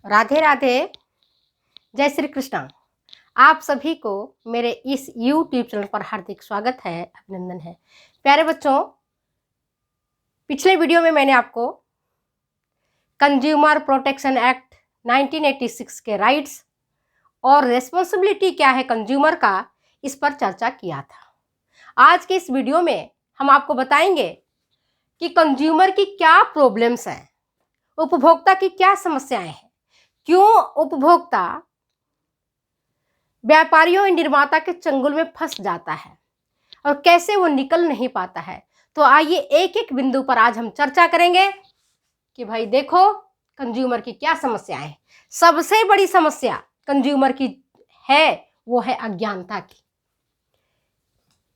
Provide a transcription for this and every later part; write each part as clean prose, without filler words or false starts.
राधे राधे, जय श्री कृष्णा। आप सभी को मेरे इस YouTube चैनल पर हार्दिक स्वागत है, अभिनंदन है। प्यारे बच्चों, पिछले वीडियो में मैंने आपको कंज्यूमर प्रोटेक्शन एक्ट 1986 के राइट्स और रेस्पॉन्सिबिलिटी क्या है कंज्यूमर का, इस पर चर्चा किया था। आज के इस वीडियो में हम आपको बताएंगे कि कंज्यूमर की क्या प्रॉब्लम्स हैं, उपभोक्ता की क्या समस्याएं हैं, क्यों उपभोक्ता व्यापारियों और निर्माता के चंगुल में फंस जाता है और कैसे वो निकल नहीं पाता है। तो आइए एक एक बिंदु पर आज हम चर्चा करेंगे कि भाई देखो कंज्यूमर की क्या समस्याएं हैं। सबसे बड़ी समस्या कंज्यूमर की है वो है अज्ञानता की,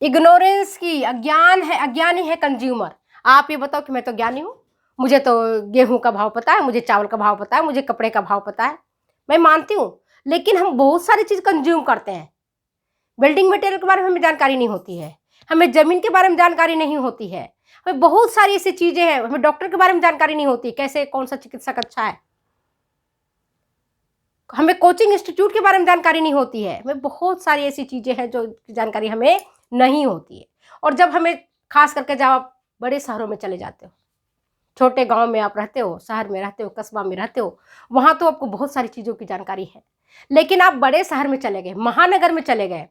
इग्नोरेंस की। अज्ञान है, अज्ञानी है कंज्यूमर। आप ये बताओ कि मैं तो ज्ञानी हूँ, मुझे तो गेहूं का भाव पता है, मुझे चावल का भाव पता है, मुझे कपड़े का भाव पता है, मैं मानती हूँ। लेकिन हम बहुत सारी चीज कंज्यूम करते हैं। बिल्डिंग मटेरियल के बारे में हमें जानकारी नहीं होती है, हमें जमीन के बारे में जानकारी नहीं होती है, हमें बहुत सारी ऐसी चीजें हैं, हमें डॉक्टर के बारे में जानकारी नहीं होती, कैसे कौन सा चिकित्सक अच्छा है, हमें कोचिंग इंस्टीट्यूट के बारे में जानकारी नहीं होती है, हमें बहुत सारी ऐसी चीजें हैं जो जानकारी हमें नहीं होती है। और जब हमें खास करके जब आप बड़े शहरों में चले जाते हो, छोटे गांव में आप रहते हो, शहर में रहते हो, कस्बा में रहते हो, वहां तो आपको बहुत सारी चीजों की जानकारी है। लेकिन आप बड़े शहर में चले गए, महानगर में चले गए,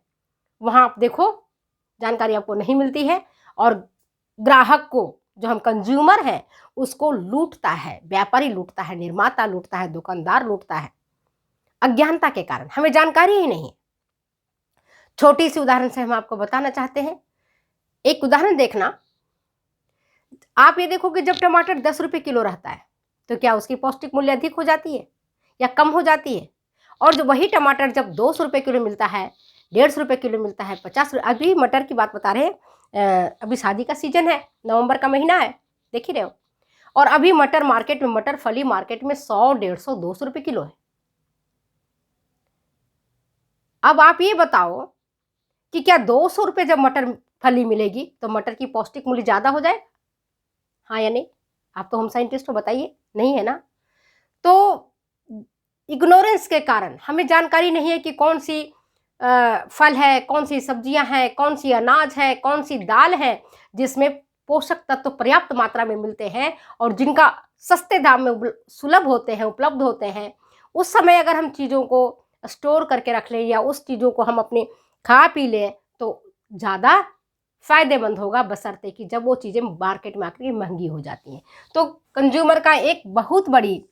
वहां आप देखो जानकारी आपको नहीं मिलती है और ग्राहक को, जो हम कंज्यूमर हैं, उसको लूटता है, व्यापारी लूटता है, निर्माता लूटता है, दुकानदार लूटता है। अज्ञानता के कारण हमें जानकारी ही नहीं। छोटी सी उदाहरण से हम आपको बताना चाहते हैं। एक उदाहरण देखना, आप ये देखो कि जब टमाटर 10 रुपये किलो रहता है तो क्या उसकी पौष्टिक मूल्य अधिक हो जाती है या कम हो जाती है? और जो वही टमाटर जब 200 रुपये किलो मिलता है, 150 रुपये किलो मिलता है, 50 रुपये, अभी मटर की बात बता रहे हैं, अभी शादी का सीजन है, नवंबर का महीना है, देख ही रहे हो, और अभी मटर मार्केट में, मटर फली मार्केट में 100, 150, 200 रुपये किलो है। अब आप ये बताओ कि क्या 200 रुपये जब मटर फली मिलेगी तो मटर की पौष्टिक मूल्य ज्यादा हो जाए? हाँ या नहीं? आप तो होम साइंटिस्ट हो, बताइए, नहीं है ना? तो इग्नोरेंस के कारण, हमें जानकारी नहीं है कि कौन सी फल है, कौन सी सब्जियां हैं, कौन सी अनाज है, कौन सी दाल है जिसमें पोषक तत्व पर्याप्त मात्रा में मिलते हैं और जिनका सस्ते दाम में सुलभ होते हैं, उपलब्ध होते हैं। उस समय अगर हम चीज़ों को स्टोर करके रख लें या उस चीज़ों को हम अपने खा पी लें तो ज़्यादा फायदेमंद होगा, बशर्ते कि जब वो चीज़ें मार्केट में आकर के महंगी हो जाती हैं। तो कंज्यूमर का एक बहुत बड़ी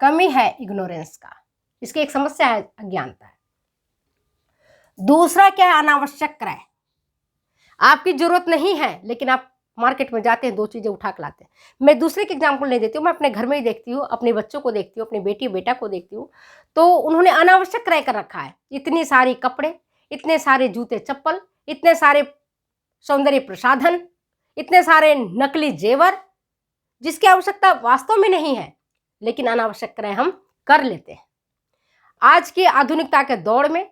कमी है इग्नोरेंस का, इसकी एक समस्या है अज्ञानता। दूसरा क्या है? अनावश्यक क्रय। आपकी जरूरत नहीं है लेकिन आप मार्केट में जाते हैं, 2 चीजें उठा के लाते हैं। मैं दूसरे के एग्जाम्पल नहीं देती हूँ, मैं अपने घर में ही देखती हूँ, अपने बच्चों को देखती हूँ, अपनी बेटी बेटा को देखती हूँ। तो उन्होंने अनावश्यक क्रय कर रखा है। इतनी सारी कपड़े, इतने सारे जूते चप्पल, इतने सारे सौंदर्य प्रसाधन, इतने सारे नकली जेवर, जिसकी आवश्यकता वास्तव में नहीं है, लेकिन अनावश्यक क्रय हम कर लेते हैं। आज की आधुनिकता के दौर में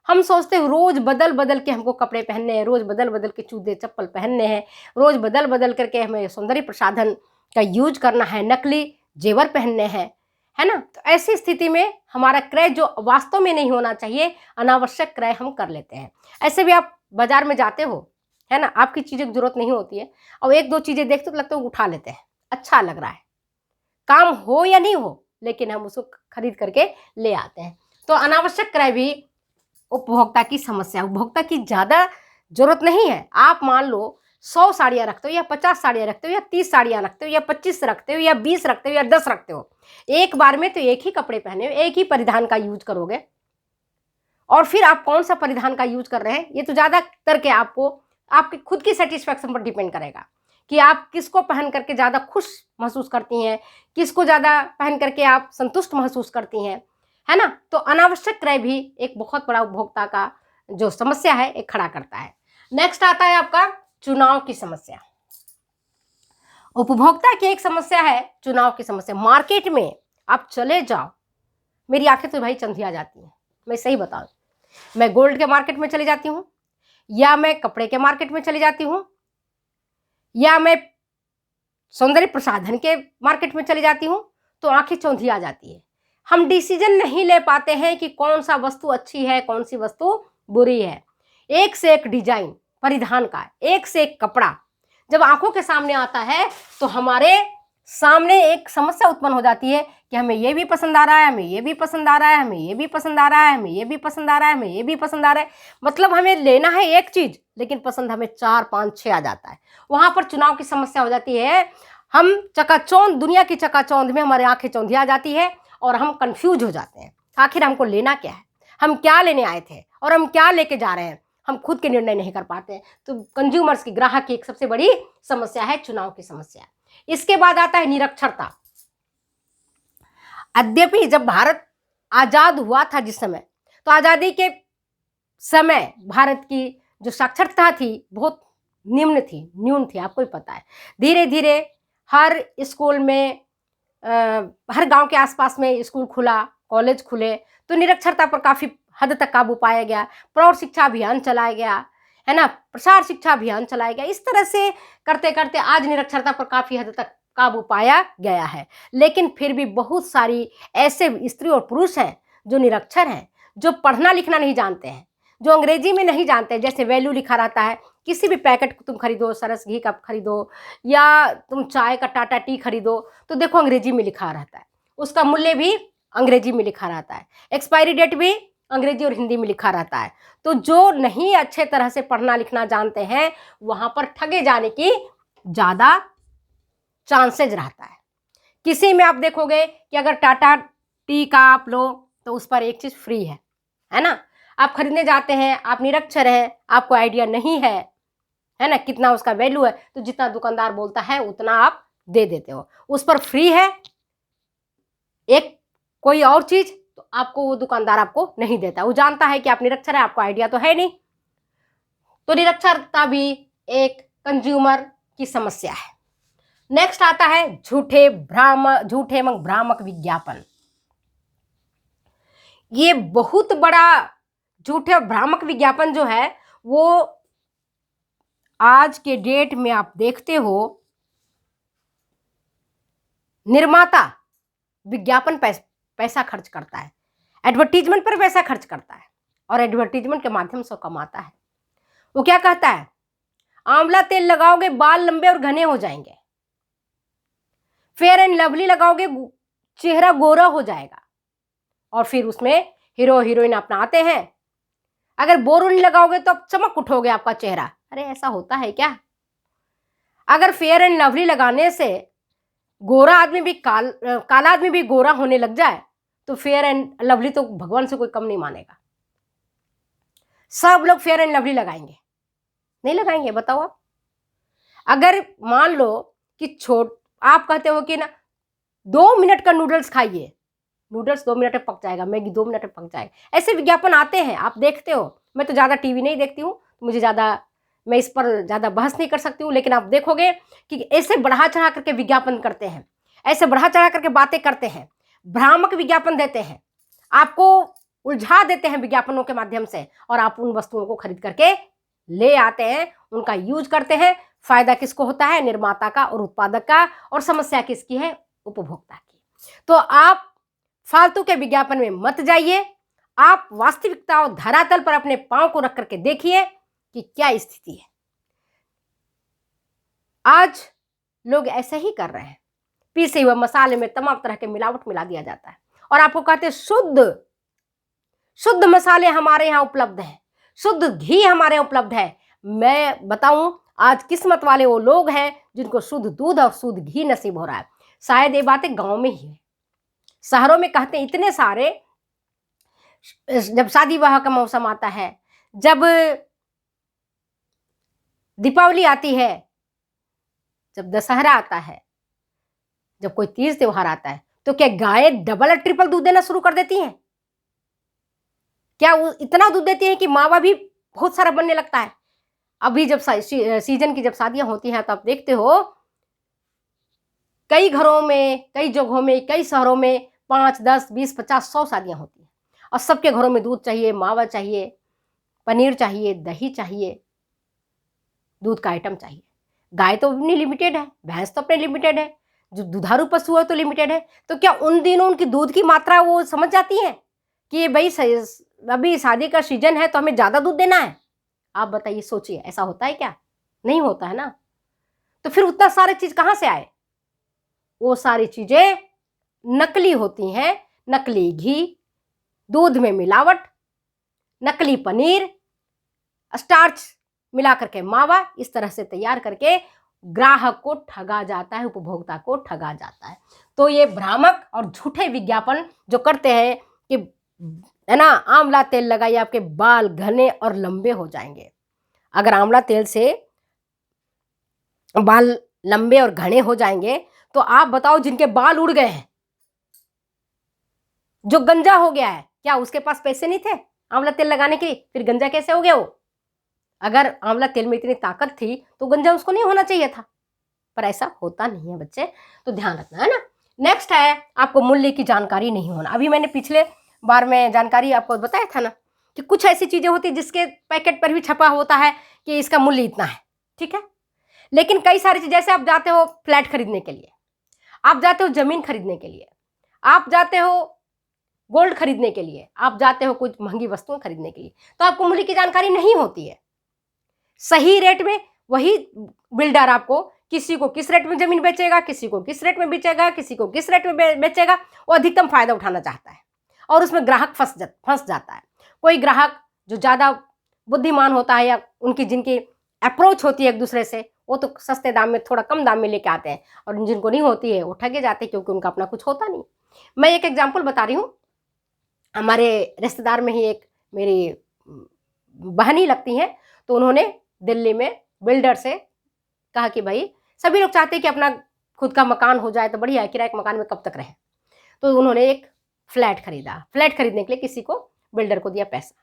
हम सोचते हैं रोज बदल बदल के हमको कपड़े पहनने हैं, रोज बदल बदल के जूते चप्पल पहनने हैं, रोज बदल बदल करके हमें सौंदर्य प्रसाधन का यूज करना है, नकली जेवर पहनने हैं, है ना? तो ऐसी स्थिति में हमारा क्रय जो वास्तव में नहीं होना चाहिए, अनावश्यक क्रय हम कर लेते हैं। ऐसे भी आप बाजार में जाते हो, है ना, आपकी चीज़ों की जरूरत नहीं होती है और 1-2 चीज़ें देखते तो लगता है उठा लेते हैं, अच्छा लग रहा है, काम हो या नहीं हो, लेकिन हम उसको खरीद करके ले आते हैं। तो अनावश्यक क्रय भी उपभोक्ता की समस्या। उपभोक्ता की ज़्यादा जरूरत नहीं है। आप मान लो 100 साड़ियाँ रखते हो या 50 साड़ियाँ रखते हो या 30 साड़ियाँ रखते हो या 25 रखते हो या 20 रखते हो या 10 रखते हो, एक बार में तो एक ही कपड़े पहने हो, एक ही परिधान का यूज करोगे। और फिर आप कौन सा परिधान का यूज कर रहे हैं, ये तो ज़्यादा करके आपको आपकी खुद की सेटिस्फैक्शन पर डिपेंड करेगा कि आप किसको पहन करके ज़्यादा खुश महसूस करती हैं, किसको ज़्यादा पहन करके आप संतुष्ट महसूस करती हैं, है ना? तो अनावश्यक क्रय भी एक बहुत बड़ा उपभोक्ता का जो समस्या है एक खड़ा करता है। नेक्स्ट आता है आपका चुनाव की समस्या। उपभोक्ता की एक समस्या है चुनाव की समस्या। मार्केट में आप चले जाओ, मेरी आंखें तो भाई चंधिया जाती हैं, मैं सही बताऊं। मैं गोल्ड के मार्केट में चली जाती हूँ या मैं कपड़े के मार्केट में चली जाती हूँ या मैं सौंदर्य प्रसाधन के मार्केट में चली जाती हूँ, तो आंखें चौंधी आ जाती है। हम डिसीजन नहीं ले पाते हैं कि कौन सा वस्तु अच्छी है, कौन सी वस्तु बुरी है। एक से एक डिजाइन परिधान का, एक से एक कपड़ा जब आंखों के सामने आता है तो हमारे सामने एक समस्या उत्पन्न हो जाती है कि हमें ये भी पसंद आ रहा है, हमें ये भी पसंद आ रहा है, हमें ये भी पसंद आ रहा है, हमें ये भी पसंद आ रहा है, हमें ये भी पसंद आ रहा है। मतलब हमें लेना है एक चीज, लेकिन पसंद हमें 4 5 6 आ जाता है। वहां पर चुनाव की समस्या हो जाती है। हम चकाचौंध, दुनिया की चकाचौंध में हमारी आंखें चौंधिया जाती है और हम कंफ्यूज हो जाते हैं। आखिर हमको लेना क्या है, हम क्या लेने आए थे और हम क्या लेके जा रहे हैं, हम खुद के निर्णय नहीं कर पाते हैं। तो कंज्यूमर्स की, ग्राहक की एक सबसे बड़ी समस्या है चुनाव की समस्या। इसके बाद आता है निरक्षरता। यद्यपि जब भारत आजाद हुआ था जिस समय, तो आजादी के समय भारत की जो साक्षरता थी बहुत न्यून थी, आपको भी पता है। धीरे धीरे हर स्कूल में, हर गांव के आसपास में स्कूल खुला, कॉलेज खुले, तो निरक्षरता पर काफी हद तक काबू पाया गया। प्रौढ़ शिक्षा अभियान चलाया गया, है ना, प्रसार शिक्षा अभियान चलाया गया। इस तरह से करते करते आज निरक्षरता पर काफी हद तक काबू पाया गया है। लेकिन फिर भी बहुत सारी ऐसे स्त्री और पुरुष हैं जो निरक्षर हैं, जो पढ़ना लिखना नहीं जानते हैं, जो अंग्रेजी में नहीं जानते हैं। जैसे वैल्यू लिखा रहता है, किसी भी पैकेट को तुम खरीदो, सरस घी का खरीदो या तुम चाय का टाटा टी खरीदो, तो देखो अंग्रेजी में लिखा रहता है, उसका मूल्य भी अंग्रेजी में लिखा रहता है, एक्सपायरी डेट भी अंग्रेजी और हिंदी में लिखा रहता है। तो जो नहीं अच्छे तरह से पढ़ना लिखना जानते हैं, वहां पर ठगे जाने की ज्यादा चांसेज रहता है। किसी में आप देखोगे कि अगर टाटा टी का आप लो तो उस पर एक चीज फ्री है ना। आप खरीदने जाते हैं, आप निरक्षर हैं, आपको आइडिया नहीं है ना, कितना उसका वैल्यू है, तो जितना दुकानदार बोलता है उतना आप दे देते हो। उस पर फ्री है एक कोई और चीज, तो आपको वो दुकानदार आपको नहीं देता। वो जानता है कि आप निरक्षर है, आपको आइडिया तो है नहीं। तो निरक्षरता भी एक कंज्यूमर की समस्या है। नेक्स्ट आता है झूठे एवं भ्रामक विज्ञापन। ये बहुत बड़ा झूठे और भ्रामक विज्ञापन जो है वो आज के डेट में आप देखते हो, निर्माता विज्ञापन पैसा खर्च करता है, एडवर्टीजमेंट पर पैसा खर्च करता है और एडवर्टीजमेंट के माध्यम से कमाता है। वो क्या कहता है, आंवला तेल लगाओगे बाल लंबे और घने हो जाएंगे, फेयर एंड लवली लगाओगे चेहरा गोरा हो जाएगा, और फिर उसमें हीरो हीरोइन अपना आते हैं, अगर बोरोनिल लगाओगे तो चमक उठोगे आपका चेहरा। अरे ऐसा होता है क्या? अगर फेयर एंड लवली लगाने से गोरा आदमी भी काला आदमी भी गोरा होने लग जाए तो फेयर एंड लवली तो भगवान से कोई कम नहीं मानेगा। सब लोग फेयर एंड लवली लगाएंगे, नहीं लगाएंगे? बताओ आप। अगर मान लो कि आप कहते हो कि ना 2 मिनट का नूडल्स खाइए, नूडल्स 2 मिनट में पक जाएगा, मैगी 2 मिनट में पक जाएगा, ऐसे विज्ञापन आते हैं, आप देखते हो। मैं तो ज़्यादा टीवी नहीं देखती हूँ, मैं इस पर ज़्यादा बहस नहीं कर सकती हूँ, लेकिन आप देखोगे कि ऐसे बढ़ा चढ़ा करके विज्ञापन करते हैं, ऐसे बढ़ा चढ़ा करके बातें करते हैं, भ्रामक विज्ञापन देते हैं, आपको उलझा देते हैं विज्ञापनों के माध्यम से, और आप उन वस्तुओं को खरीद करके ले आते हैं, उनका यूज करते हैं। फायदा किसको होता है? निर्माता का और उत्पादक का, और समस्या किसकी है? उपभोक्ता की। तो आप फालतू के विज्ञापन में मत जाइए, आप वास्तविकता और धरातल पर अपने पांव को रख करके देखिए कि क्या स्थिति है। आज लोग ऐसे ही कर रहे हैं, पीसे हुए मसाले में तमाम तरह के मिलावट मिला दिया जाता है, और आपको कहते हैं शुद्ध मसाले हमारे यहाँ उपलब्ध हैं, शुद्ध घी हमारे यहाँ उपलब्ध है। मैं बताऊं, आज किस्मत वाले वो लोग हैं जिनको शुद्ध दूध और शुद्ध घी नसीब हो रहा है। शायद ये बातें गांव में ही है, शहरों में कहते हैं इतने सारे, जब शादी विवाह का मौसम आता है, जब दीपावली आती है, जब दशहरा आता है, जब कोई तीज त्योहार आता है, तो क्या गाय डबल और ट्रिपल दूध देना शुरू कर देती हैं? क्या वो इतना दूध देती है कि मावा भी बहुत सारा बनने लगता है? अभी जब सीजन की जब शादियां होती हैं तो आप देखते हो कई घरों में, कई जगहों में, कई शहरों में 5, 10, 20, 50, 100 शादियां होती हैं, और सबके घरों में दूध चाहिए, मावा चाहिए, पनीर चाहिए, दही चाहिए, दूध का आइटम चाहिए। गाय तो अपनी लिमिटेड है, भैंस तो अपने लिमिटेड है, जो दुधारू पशु है तो लिमिटेड है, तो क्या उन दिनों उनकी दूध की मात्रा वो समझ जाती हैं कि ये भाई अभी शादी का सीजन है तो हमें ज़्यादा दूध देना है? आप बताइए, सोचिए, ऐसा होता है क्या? नहीं होता है ना। तो फिर उतना सारे चीज़ कहाँ से आए? वो सारी चीज़ें नकली होती हैं, नकली घी, दूध में मिलावट, नकली पनीर, स्टार्च मिला करके मावा, इस तरह से तैयार करके ग्राहक को ठगा जाता है, उपभोक्ता को ठगा जाता है। तो ये भ्रामक और झूठे विज्ञापन जो करते हैं कि है ना, आंवला तेल लगाइए आपके बाल घने और लंबे हो जाएंगे। अगर आंवला तेल से बाल लंबे और घने हो जाएंगे तो आप बताओ, जिनके बाल उड़ गए हैं, जो गंजा हो गया है, क्या उसके पास पैसे नहीं थे आंवला तेल लगाने के लिए? फिर गंजा कैसे हो गया वो? अगर आंवला तेल में इतनी ताकत थी तो गंजा उसको नहीं होना चाहिए था, पर ऐसा होता नहीं है बच्चे, तो ध्यान रखना है ना। नेक्स्ट है, आपको मूल्य की जानकारी नहीं होना। अभी मैंने पिछले बार में जानकारी आपको बताया था ना कि कुछ ऐसी चीजें होती जिसके पैकेट पर भी छपा होता है कि इसका मूल्य इतना है, ठीक है, लेकिन कई सारी चीज, जैसे आप जाते हो फ्लैट खरीदने के लिए, आप जाते हो जमीन खरीदने के लिए, आप जाते हो गोल्ड खरीदने के लिए, आप जाते हो कुछ महंगी वस्तुएं खरीदने के लिए, तो आपको मूल्य की जानकारी नहीं होती है। सही रेट में वही बिल्डर आपको किसी को किस रेट में जमीन बेचेगा, किसी को किस रेट में बेचेगा, किसी को किस रेट में बेचेगा, वो अधिकतम फायदा उठाना चाहता है और उसमें ग्राहक फंस जाता है। कोई ग्राहक जो ज़्यादा बुद्धिमान होता है या उनकी जिनकी अप्रोच होती है एक दूसरे से, वो तो सस्ते दाम में, थोड़ा कम दाम में लेके आते हैं, और जिनको नहीं होती है वो ठगे जाते हैं, क्योंकि उनका अपना कुछ होता नहीं। मैं एक एग्जाम्पल बता रही हूँ। हमारे रिश्तेदार में ही एक मेरी बहन ही लगती हैं, तो उन्होंने दिल्ली में बिल्डर से कहा कि भाई, सभी लोग चाहते हैं कि अपना खुद का मकान हो जाए तो बढ़िया है, किराए के मकान में कब तक रहे। तो उन्होंने एक फ्लैट खरीदा। फ्लैट खरीदने के लिए किसी को, बिल्डर को दिया पैसा।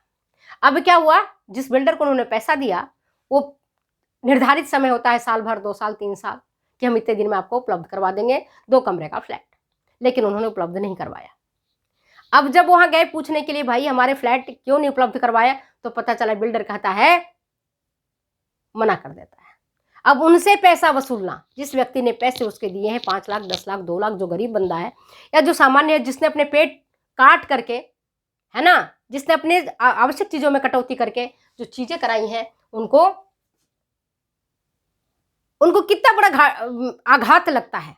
अब क्या हुआ, जिस बिल्डर को उन्होंने पैसा दिया, वो निर्धारित समय होता है, साल भर, 2 साल, 3 साल, कि हम इतने दिन में आपको उपलब्ध करवा देंगे 2 कमरे का फ्लैट, लेकिन उन्होंने उपलब्ध नहीं करवाया। अब जब वहां गए पूछने के लिए, भाई हमारे फ्लैट क्यों नहीं उपलब्ध करवाया, तो पता चला बिल्डर कहता है, मना कर देता है। अब उनसे पैसा वसूलना, जिस व्यक्ति ने पैसे उसके दिए हैं 5 लाख, 10 लाख, 2 लाख, जो गरीब बंदा है या जो सामान्य है, जिसने अपने पेट काट करके, है ना, जिसने अपने आवश्यक चीजों में कटौती करके जो चीजें कराई हैं, उनको कितना बड़ा आघात लगता है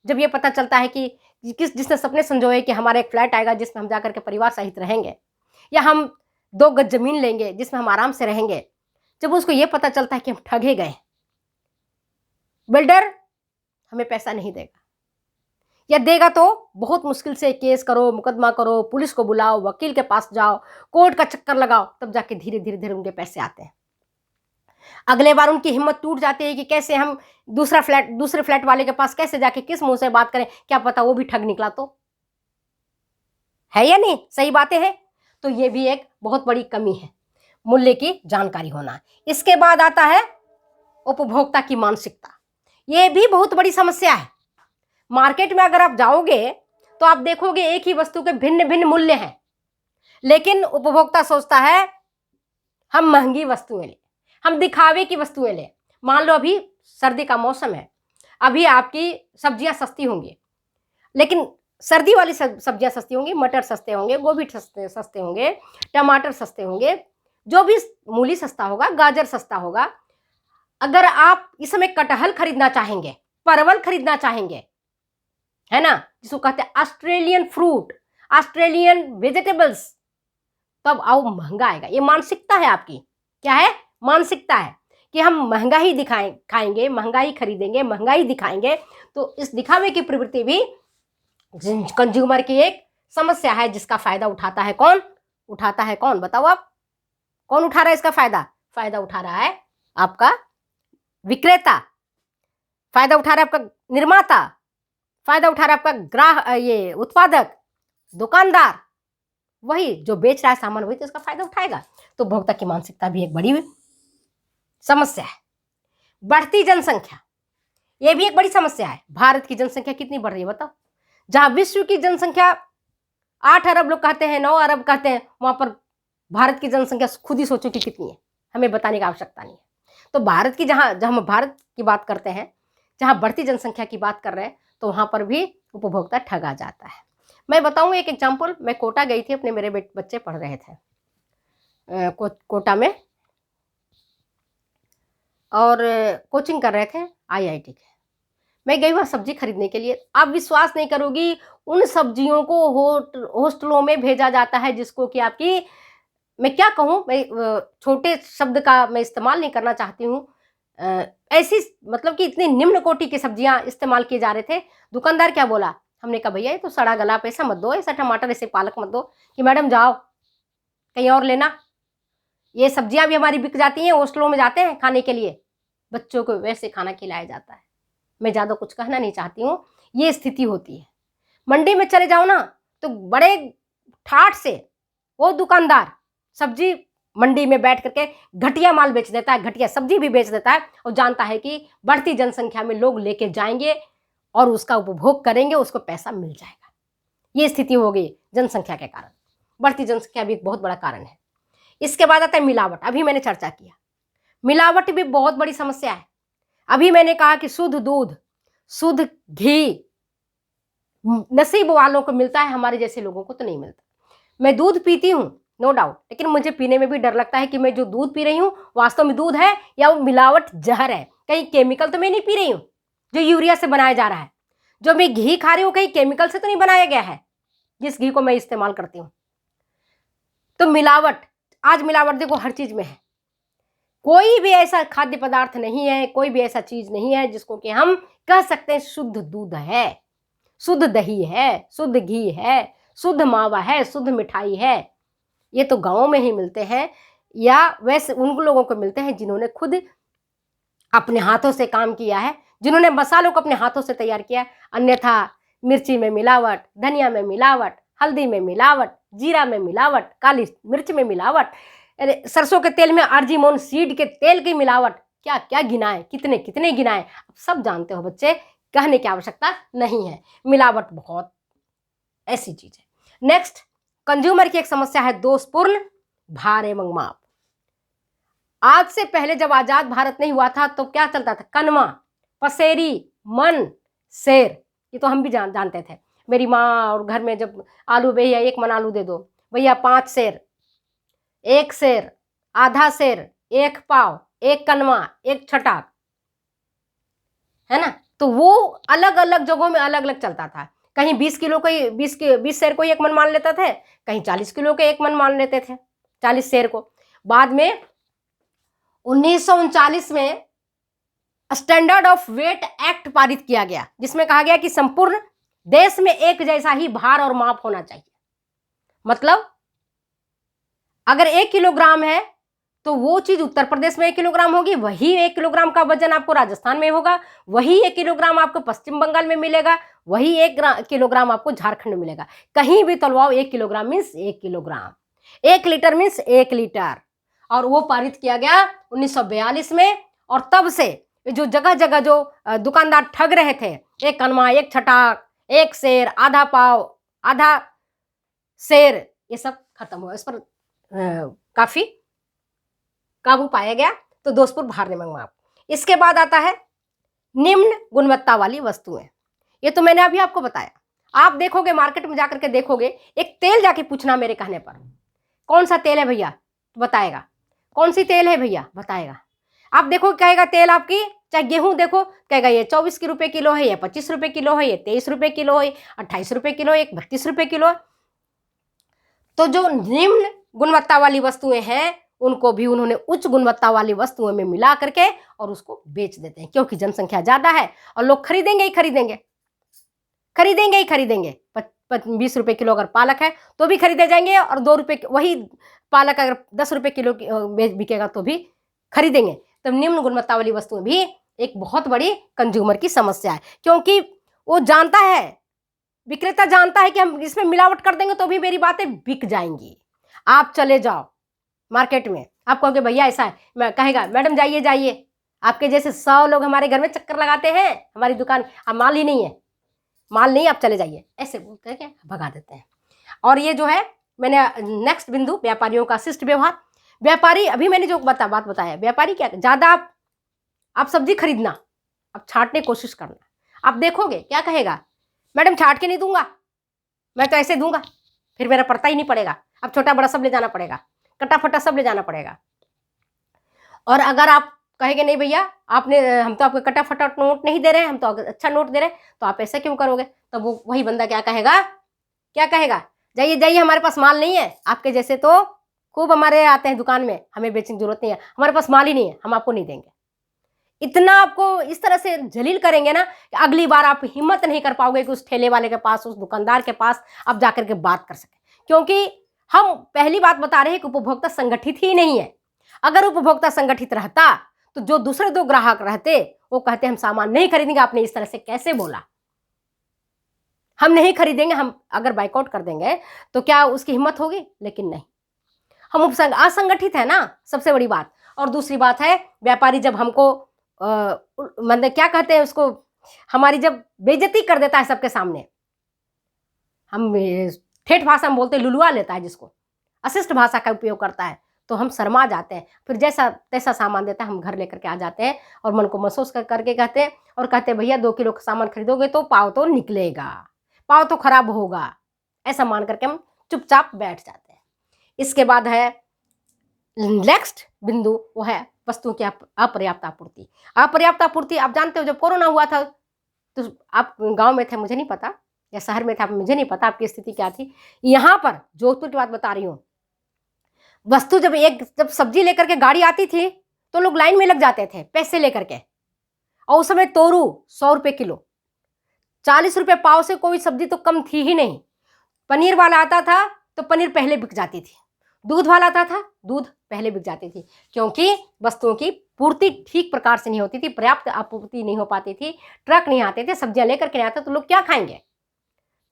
जब ये पता चलता है कि जिसने सपने संजोए कि हमारा एक फ्लैट आएगा जिसमें हम जाकर के परिवार सहित रहेंगे, या हम 2 गज जमीन लेंगे जिसमें हम आराम से रहेंगे, जब उसको ये पता चलता है कि हम ठगे गए, बिल्डर हमें पैसा नहीं देगा, या देगा तो बहुत मुश्किल से केस करो, मुकदमा करो, पुलिस को बुलाओ, वकील के पास जाओ, कोर्ट का चक्कर लगाओ, तब जाके धीरे धीरे उनके पैसे आते हैं। अगले बार उनकी हिम्मत टूट जाती है कि कैसे हम दूसरे फ्लैट वाले के पास कैसे जाके किस मुंह से बात करें, क्या पता वो भी ठग निकला तो, है या नहीं? सही बातें हैं। तो ये भी एक बहुत बड़ी कमी है, मूल्य की जानकारी होना। इसके बाद आता है उपभोक्ता की मानसिकता। ये भी बहुत बड़ी समस्या है। मार्केट में अगर आप जाओगे तो आप देखोगे एक ही वस्तु के भिन्न भिन्न मूल्य हैं, लेकिन उपभोक्ता सोचता है हम महंगी वस्तुएं लें, हम दिखावे की वस्तुएं लें। मान लो अभी सर्दी का मौसम है, अभी आपकी सब्जियां सस्ती होंगी, लेकिन सर्दी वाली सब्जियां सस्ती होंगी, मटर सस्ते होंगे, गोभी सस्ते होंगे, टमाटर सस्ते होंगे, जो भी मूली सस्ता होगा, गाजर सस्ता होगा। अगर आप इस समय कटहल खरीदना चाहेंगे, परवल खरीदना चाहेंगे, है ना, जिसको कहते हैं ऑस्ट्रेलियन फ्रूट, ऑस्ट्रेलियन वेजिटेबल्स, तब आओ महंगा आएगा। ये मानसिकता है आपकी। क्या है? मानसिकता है कि हम महंगा ही खाएंगे, महंगा ही खरीदेंगे, महंगा ही दिखाएंगे। तो इस दिखावे की प्रवृत्ति भी कंज्यूमर की एक समस्या है, जिसका फायदा उठाता है कौन? बताओ आप, कौन उठा रहा है इसका फायदा? फायदा उठा रहा है आपका विक्रेता, फायदा उठा रहा है आपका निर्माता, फायदा उठा रहा है आपका ग्राहक, ये उत्पादक, दुकानदार, वही जो बेच रहा है सामान, वही तो इसका फायदा उठाएगा। तो उपभोक्ता की मानसिकता भी एक बड़ी समस्या है। बढ़ती जनसंख्या, ये भी एक बड़ी समस्या है। भारत की जनसंख्या कितनी बढ़ रही है बताओ? जहां विश्व की जनसंख्या 8 अरब लोग कहते हैं, 9 अरब कहते हैं, वहां पर भारत की जनसंख्या खुद ही सोचो कि कितनी है, हमें बताने की आवश्यकता नहीं है। तो भारत की जहां हम भारत की बात करते हैं, जहां बढ़ती जनसंख्या की बात कर रहे हैं, तो वहाँ पर भी उपभोक्ता ठगा जाता है। मैं बताऊँ एक एग्जाम्पल, मैं कोटा गई थी, अपने मेरे बच्चे पढ़ रहे थे कोटा में, और कोचिंग कर रहे थे IIT के। मैं गई वहाँ सब्जी खरीदने के लिए। आप विश्वास नहीं करोगी, उन सब्जियों को हॉस्टलों में भेजा जाता है जिसको कि आपकी, मैं क्या कहूँ, मैं छोटे शब्द का मैं इस्तेमाल नहीं करना चाहती हूँ, ऐसी मतलब कि इतनी निम्न कोटि की सब्जियां इस्तेमाल किए जा रहे थे। दुकानदार क्या बोला, हमने कहा भैया ये तो सड़ा गला, आप ऐसा मत दो, ऐसा टमाटर ऐसे पालक मत दो, कि मैडम जाओ कहीं और लेना, ये सब्जियां भी हमारी बिक जाती हैं, हॉस्टलों में जाते हैं खाने के लिए, बच्चों को वैसे खाना खिलाया जाता है। मैं ज़्यादा कुछ कहना नहीं चाहती हूँ, ये स्थिति होती है। मंडी में चले जाओ ना, तो बड़े ठाठ से वो दुकानदार सब्जी मंडी में बैठ करके घटिया माल बेच देता है, घटिया सब्जी भी बेच देता है, और जानता है कि बढ़ती जनसंख्या में लोग लेके जाएंगे और उसका उपभोग करेंगे, उसको पैसा मिल जाएगा। ये स्थिति हो गई जनसंख्या के कारण। बढ़ती जनसंख्या भी एक बहुत बड़ा कारण है। इसके बाद आता है मिलावट। अभी मैंने चर्चा किया, मिलावट भी बहुत बड़ी समस्या है। अभी मैंने कहा कि शुद्ध दूध, शुद्ध घी नसीब वालों को मिलता है, हमारे जैसे लोगों को तो नहीं मिलता। मैं दूध पीती हूँ नो डाउट, लेकिन मुझे पीने में भी डर लगता है कि मैं जो दूध पी रही हूँ वास्तव में दूध है या वो मिलावट जहर है, कहीं केमिकल तो मैं नहीं पी रही हूँ जो यूरिया से बनाया जा रहा है। जो मैं घी खा रही हूँ कहीं केमिकल से तो नहीं बनाया गया है, जिस घी को मैं इस्तेमाल करती हूँ। तो मिलावट, आज मिलावट देखो हर चीज में है। कोई भी ऐसा खाद्य पदार्थ नहीं है, कोई भी ऐसा चीज नहीं है जिसको कि हम कह सकते हैं शुद्ध दूध है, शुद्ध दही है, शुद्ध घी है, शुद्ध मावा है, शुद्ध मिठाई है। ये तो गाँव में ही मिलते हैं, या वैसे उन लोगों को मिलते हैं जिन्होंने खुद अपने हाथों से काम किया है, जिन्होंने मसालों को अपने हाथों से तैयार किया। अन्यथा मिर्ची में मिलावट, धनिया में मिलावट, हल्दी में मिलावट, जीरा में मिलावट, काली मिर्च में मिलावट, सरसों के तेल में आर्जिमोन सीड के तेल की मिलावट, क्या क्या गिनाए, कितने कितने गिनाए, आप सब जानते हो बच्चे, कहने की आवश्यकता नहीं है। मिलावट बहुत ऐसी चीज है। नेक्स्ट, कंज्यूमर की एक समस्या है दोषपूर्ण भार एवं माप। आज से पहले जब आजाद भारत नहीं हुआ था तो क्या चलता था, कनवा, पसेरी, मन, सेर, ये तो हम भी जानते थे। मेरी माँ और घर में जब आलू, भैया 1 मन आलू दे दो, भैया 5 सेर, 1 सेर, आधा सेर, 1 पाव, 1 कनवा, 1 छटाक, है ना। तो वो अलग अलग जगहों में अलग अलग चलता था। कहीं 20 किलो को 20 सेर को 1 मन मान लेता थे, कहीं 40 किलो के 1 मन मान लेते थे, 40 सेर को। बाद में 1939 में स्टैंडर्ड ऑफ वेट एक्ट पारित किया गया, जिसमें कहा गया कि संपूर्ण देश में एक जैसा ही भार और माप होना चाहिए। मतलब अगर 1 किलोग्राम है तो वो चीज उत्तर प्रदेश में 1 किलोग्राम होगी, वही 1 किलोग्राम का वजन आपको राजस्थान में होगा, वही 1 किलोग्राम आपको पश्चिम बंगाल में मिलेगा, वही 1 किलोग्राम आपको झारखंड में मिलेगा। कहीं भी तलवाओ 1 kilogram means 1 kilogram, 1 litre means 1 litre. और वो पारित किया गया 1942 में। और तब से जो जगह जगह जो दुकानदार ठग रहे थे, 1 कनवा, 1 छटाक, 1 सेर, आधा पाव, आधा सेर, ये सब खत्म हुआ। इस पर काफी काबू पाया गया। तो दोषपूर्ण भार एवं माप। इसके बाद आता है निम्न गुणवत्ता वाली वस्तुएं। ये तो मैंने अभी आपको बताया। आप देखोगे मार्केट में जाकर के देखोगे, एक तेल जाके पूछना मेरे कहने पर, कौन सा तेल है भैया, बताएगा। कौन सी तेल है भैया, बताएगा। आप देखो कहेगा तेल आपकी, चाहे गेहूं देखो कहेगा ये 24 रुपए किलो है, ये 25 रुपए किलो है, ये 23 रुपए किलो है, 28 रुपए किलो है, 32 रुपए किलो है। तो जो निम्न गुणवत्ता वाली वस्तुएं हैं उनको भी उन्होंने उच्च गुणवत्ता वाली वस्तुओं में मिला करके और उसको बेच देते हैं, क्योंकि जनसंख्या ज्यादा है और लोग खरीदेंगे ही खरीदेंगे, खरीदेंगे ही खरीदेंगे। 20 रुपए किलो अगर पालक है तो भी खरीदे जाएंगे, और 2 रुपए वही पालक अगर 10 रुपए किलो बिकेगा तो भी खरीदेंगे। तो निम्न गुणवत्ता वाली वस्तुएं भी एक बहुत बड़ी कंज्यूमर की समस्या है, क्योंकि वो जानता है, विक्रेता जानता है कि हम इसमें मिलावट कर देंगे तो भी मेरी बातें बिक जाएंगी। आप चले जाओ मार्केट में, आप कहोगे भैया ऐसा है, मैं कहेगा मैडम जाइए जाइए, आपके जैसे 100 लोग हमारे घर में चक्कर लगाते हैं, हमारी दुकान अब माल ही नहीं है, माल नहीं, आप चले जाइए, ऐसे बोल करके भगा देते हैं। और ये जो है, मैंने नेक्स्ट बिंदु, व्यापारियों का शिष्ट व्यवहार। व्यापारी, अभी मैंने जो बात बताया, व्यापारी क्या, ज्यादा आप सब्जी खरीदना, आप छांटने की कोशिश करना, आप देखोगे क्या कहेगा, मैडम छाट के नहीं दूंगा, मैं तो ऐसे दूंगा, फिर मेरा पड़ता ही नहीं पड़ेगा, अब छोटा बड़ा सब ले जाना पड़ेगा, कटा फटा सब ले जाना पड़ेगा। और अगर आप कहेंगे नहीं भैया आपने, हम तो आपको कटा फटा नोट नहीं दे रहे हैं, हम तो अच्छा नोट दे रहे हैं, तो आप ऐसा क्यों करोगे, तो वो वही बंदा क्या कहेगा, क्या कहेगा, जाइए जाइए हमारे पास माल नहीं है, आपके जैसे तो खूब हमारे आते हैं दुकान में, हमें बेचने की जरूरत नहीं है, हमारे पास माल ही नहीं है, हम आपको नहीं देंगे। इतना आपको इस तरह से जलील करेंगे ना कि अगली बार आप हिम्मत नहीं कर पाओगे कि उस ठेले वाले के पास, उस दुकानदार के पास आप जाकर के बात कर सके। क्योंकि हम पहली बात बता रहे हैं कि उपभोक्ता संगठित ही नहीं है। अगर उपभोक्ता संगठित रहता तो जो दूसरे दो ग्राहक रहते वो कहते हम सामान नहीं खरीदेंगे, आपने इस तरह से कैसे बोला, हम नहीं खरीदेंगे, हम अगर बाइकआउट कर देंगे तो क्या उसकी हिम्मत होगी, लेकिन नहीं, हम असंगठित है ना, सबसे बड़ी बात। और दूसरी बात है व्यापारी जब हमको मतलब क्या कहते हैं उसको, हमारी जब बेइज्जती कर देता है सबके सामने, हम ठेठ भाषा में बोलते हैं लुलुआ लेता है, जिसको अशिष्ट भाषा का उपयोग करता है, तो हम शर्मा जाते हैं, फिर जैसा तैसा सामान देता है हम घर लेकर के आ जाते हैं और मन को महसूस करके कहते हैं, और कहते हैं भैया 2 किलो का सामान खरीदोगे तो पाव तो निकलेगा, पाव तो खराब होगा, ऐसा मान करके हम चुपचाप बैठ जाते हैं। इसके बाद है नेक्स्ट बिंदु, वो है वस्तुओं की अपर्याप्त आपूर्ति। अपर्याप्त आपूर्ति आप जानते हो, जब कोरोना हुआ था तो आप गांव में थे, मुझे नहीं पता, या शहर में था, मुझे नहीं पता आपकी स्थिति क्या थी। यहाँ पर जोधपुर की बात बता रही हूँ, वस्तु जब सब्जी लेकर के गाड़ी आती थी तो लोग लाइन में लग जाते थे पैसे लेकर के, और उस समय तोरू 100 रुपये किलो, 40 रुपये पाव से कोई सब्जी तो कम थी ही नहीं। पनीर वाला आता था तो पनीर पहले बिक जाती थी, दूध वाला आता था दूध पहले बिक जाती थी, क्योंकि वस्तुओं की पूर्ति ठीक प्रकार से नहीं होती थी, पर्याप्त आपूर्ति नहीं हो पाती थी, ट्रक नहीं आते थे, सब्जियां लेकर के नहीं आते तो लोग क्या खाएंगे।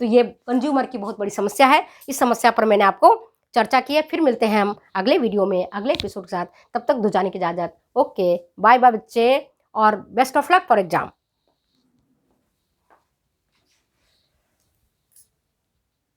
तो ये कंज्यूमर की बहुत बड़ी समस्या है। इस समस्या पर मैंने आपको चर्चा की है। फिर मिलते हैं हम अगले वीडियो में अगले एपिसोड के साथ, तब तक दो जाने की इजाजत। ओके, बाय बाय बच्चे, और best of luck for exam.